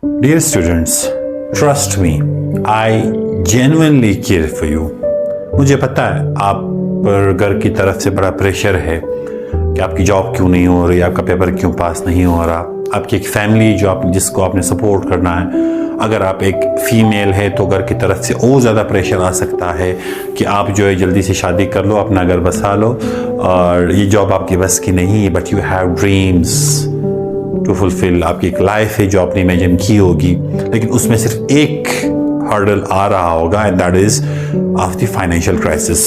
Dear students, trust me, I genuinely care for you. मुझे पता है आप पर घर की तरफ से बड़ा प्रेशर है कि आपकी जॉब क्यों नहीं हो रही, आपका पेपर क्यों पास नहीं हो रहा, आपकी एक फैमिली जिसको आपने सपोर्ट करना है। अगर आप एक फीमेल है तो घर की तरफ से और ज़्यादा प्रेशर आ सकता है कि आप जो है जल्दी से शादी कर लो, अपना घर बसा लो, और ये जॉब आपकी बस की नहीं है, but you have dreams to fulfil. आपकी एक लाइफ है जो आपने इमेजिन की होगी, लेकिन उसमें सिर्फ एक हर्डल आ रहा होगा, and that is of the financial crisis.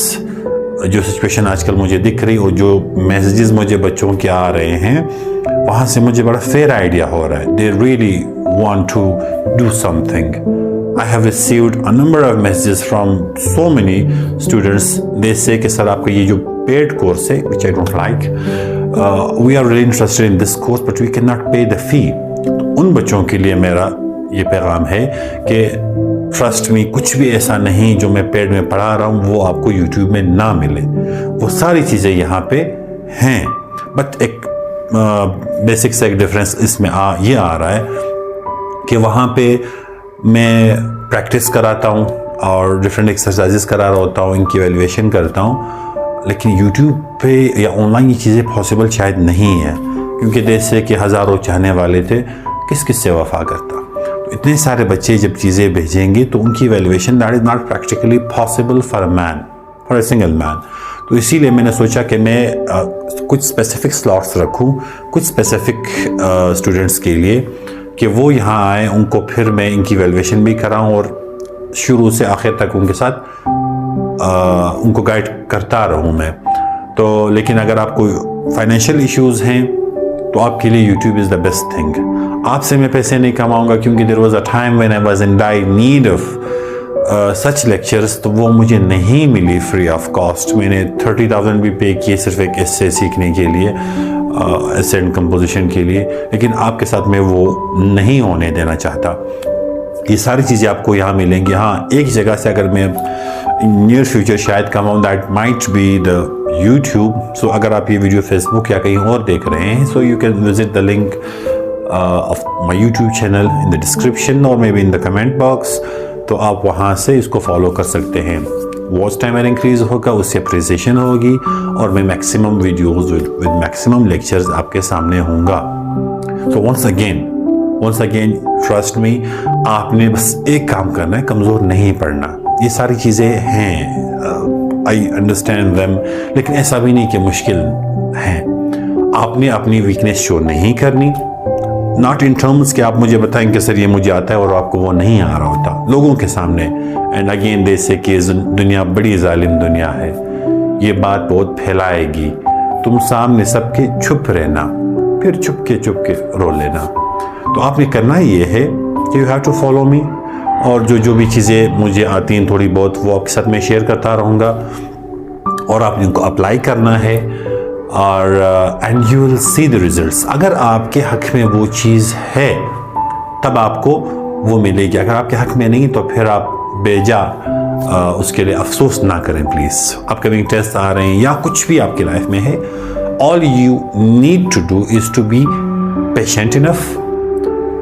जो सिचुएशन आजकल मुझे दिख रही और जो मैसेजेस मुझे बच्चों के आ रहे हैं, वहाँ से मुझे बड़ा फेयर आइडिया हो रहा है। They really want to do something. I have received a number of messages from so many students. They say कि सर आपका ये जो paid course है, which I don't like, we are really interested in this course but we cannot pay the fee. तो उन बच्चों के लिए मेरा ये पैगाम है कि ट्रस्ट मी, कुछ भी ऐसा नहीं जो मैं पेड में पढ़ा रहा हूँ वो आपको यूट्यूब में ना मिले। वो सारी चीज़ें यहाँ पे हैं, बट एक बेसिक सा एक डिफरेंस इसमें ये आ रहा है कि वहाँ पे मैं प्रैक्टिस कराता हूँ और डिफरेंट एक्सरसाइजेस करा रहा होता हूँ, इनकी एवेल्युएशन करता हूँ, लेकिन यूट्यूब पे या ऑनलाइन ये चीज़ें पॉसिबल शायद नहीं है, क्योंकि जैसे कि हज़ारों चाहने वाले थे, किस किस से वफा करता। तो इतने सारे बच्चे जब चीज़ें भेजेंगे तो उनकी evaluation that is not practically possible for a man, for a single man. तो इसीलिए मैंने सोचा कि मैं कुछ स्पेसिफिक स्लॉट्स रखूँ कुछ स्पेसिफिक स्टूडेंट्स के लिए, कि वो यहाँ आए, उनको फिर मैं इनकी वैल्यूएशन भी कराऊँ और शुरू से आखिर तक उनके साथ उनको गाइड करता रहूँ मैं। तो लेकिन अगर आपको फाइनेंशियल इश्यूज़ हैं तो आपके लिए YouTube is the best thing. आपसे मैं पैसे नहीं कमाऊँगा, क्योंकि there was a time when I was in dire need of such lectures, तो वो मुझे नहीं मिली फ्री ऑफ कॉस्ट। मैंने 30,000 भी पे किए सिर्फ एक एस्से सीखने के लिए, एस्से एंड कंपोजिशन के लिए, लेकिन आपके साथ मैं वो नहीं होने देना चाहता। ये सारी चीज़ें आपको यहाँ मिलेंगी। हाँ, एक जगह से अगर मैं नियर फ्यूचर शायद कमाऊँ, that might be the YouTube. So अगर आप ये वीडियो फेसबुक या कहीं और देख रहे हैं, so you can visit the link of my YouTube channel in the description और maybe in the comment box. तो आप वहाँ से इसको फॉलो कर सकते हैं। वॉच टाइम मेरा इंक्रीज होगा, उससे अप्रिसिएशन होगी, और मैं maximum videos with maximum lectures आपके सामने होऊंगा। So once again trust me, आपने बस एक काम करना है, कमज़ोर नहीं पड़ना। ये सारी चीज़ें हैं, आई अंडरस्टैंड देम, लेकिन ऐसा भी नहीं कि मुश्किल हैं। आपने अपनी वीकनेस शो नहीं करनी, नॉट इन टर्म्स कि आप मुझे बताएं कि सर ये मुझे आता है और आपको वो नहीं आ रहा होता लोगों के सामने। एंड अगेन दे से कि दुनिया बड़ी जालिम दुनिया है, ये बात बहुत फैलाएगी, तुम सामने सबके छुप रहना, फिर चुप के रो लेना। तो आपने करना ये है कि you have to follow me, और जो भी चीज़ें मुझे आती हैं थोड़ी बहुत, वो आपके साथ मैं शेयर करता रहूँगा, और आपने उनको अप्लाई करना है, और and you will see the results. अगर आपके हक में वो चीज़ है तब आपको वो मिलेगी, अगर आपके हक में नहीं तो फिर आप बेजा उसके लिए अफसोस ना करें प्लीज़। अपकमिंग टेस्ट आ रहे हैं या कुछ भी आपकी लाइफ में है, all you need to do is to be patient enough,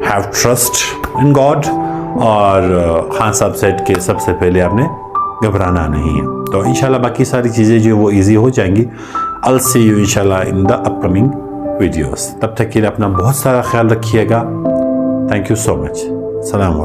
have trust in God, और खान साहब सेट के सबसे पहले आपने घबराना नहीं है। तो इंशाल्लाह बाकी सारी चीज़ें जो वो ईजी हो जाएंगी। I'll see you इंशाल्लाह in the upcoming videos। तब तक के लिए अपना बहुत सारा ख्याल रखिएगा। Thank you so much। सलाम।